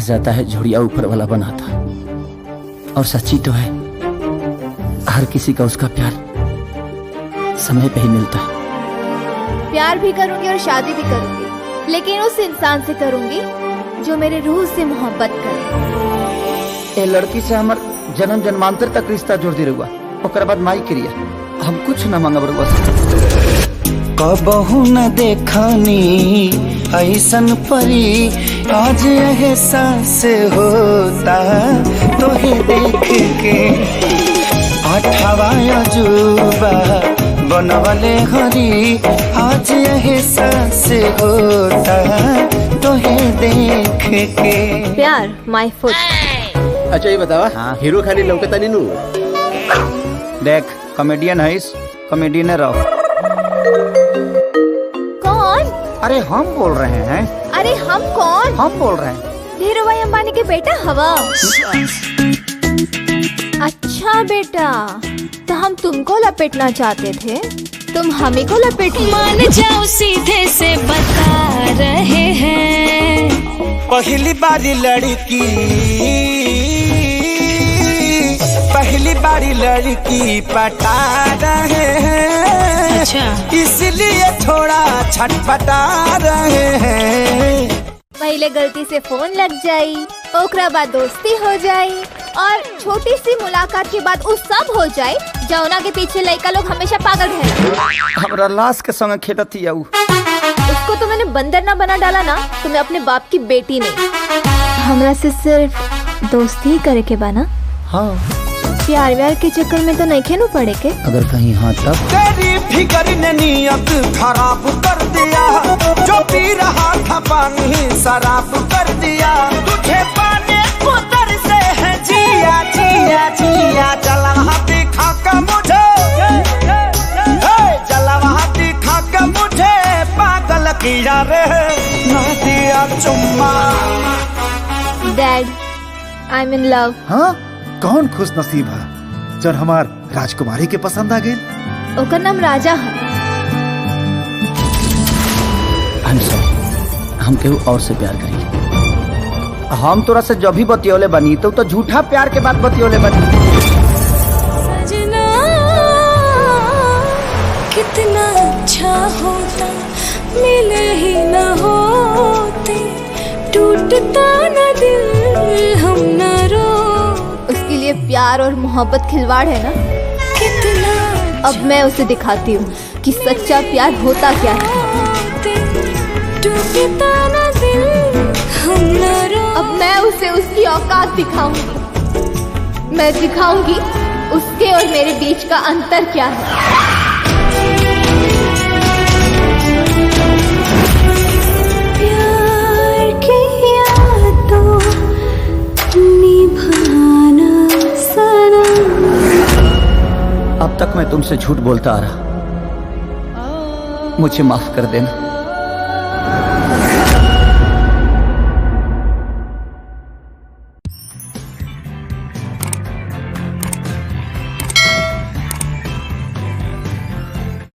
जाता है झुड़िया ऊपर वाला बनाता, और सच्ची तो है हर किसी का उसका प्यार समय पे ही मिलता है। प्यार भी करूंगी और शादी भी करूंगी, लेकिन उस इंसान से करूंगी जो मेरे रूह से मोहब्बत करे। ए लड़की से हमार जन्म जन्मांतर तक रिश्ता जोड़ दी रहुआ, ओकर बाद माई क्रिया, हम कुछ न मांगब रहुआ से। कबहू न देखनी ऐसन परी, आज एहसास होता तोहे देख के। आठवा अजूबा बनवले हरी, आज एहसास होता तोहे देख के। प्यार माय फुट। अच्छा ये बतावा, हाँ। हीरो खाली लौकता नहीं नु? देख कॉमेडियन है, इस कॉमेडियन रहो। कौन? अरे हम बोल रहे हैं। अरे हम कौन? हम बोल रहे हैं धीरू भाई अंबानी के बेटा हवा। अच्छा बेटा, तो हम तुमको लपेटना चाहते थे, तुम हमी को लपेट। मान जाओ सीधे से बता रहे हैं, पहली बारी लड़की, पहली बारी लड़की पटा रहे हैं। अच्छा इसलिए थोड़ा छटपटा रहे हैं। पहले गलती से फोन लग जाई, ओकरा बाद दोस्ती हो जाई, और छोटी सी मुलाकात के बाद उस सब हो जाए जौना के पीछे लड़का लोग हमेशा पागल रहना। हमरा लाश के संग खेलती आऊ। उसको तो मैंने बंदर ना बना डाला ना, तो मैं अपने बाप की बेटी नहीं। हमरा से सिर्फ दोस्ती ही करे के बाना। हाँ, प्यार व्यार के चक्कर में तो नहीं खेलू पड़े के। अगर कहीं हाँ तब। तेरी फिक्र ने नियत खराब कर दिया, जो पी रहा था पानी शराब कर दिया। तुझे पाने को तरसे है जिया जिया जिया, चला दिखा के मुझे, चला दिखा के मुझे पागल किया रे, ना दिया चुम्मा। Dad, I am in love. हाँ, कौन खुश नसीब है जब हमार राजकुमारी के पसंद आ गए। ओकर नाम राजा है। I'm sorry, हम केहू और से प्यार करी। हम तोरा से जब भी बतियोले बनी तो झूठा प्यार के बाद बतियोले बनी। सजना कितना अच्छा होता, मिले ही न होते, टूटता न दिल हम न रो। उसके लिए प्यार और मोहब्बत खिलवाड़ है ना। कितना अब मैं उसे दिखाती हूँ कि सच्चा प्यार होता क्या है। टूटता न दिल हम न रो। अब मैं उसे उसकी औकात दिखाऊंगी। मैं दिखाऊंगी उसके और मेरे बीच का अंतर क्या है। प्यार की यादों निभाना सनम। अब तक मैं तुमसे झूठ बोलता आ रहा, मुझे माफ कर देना।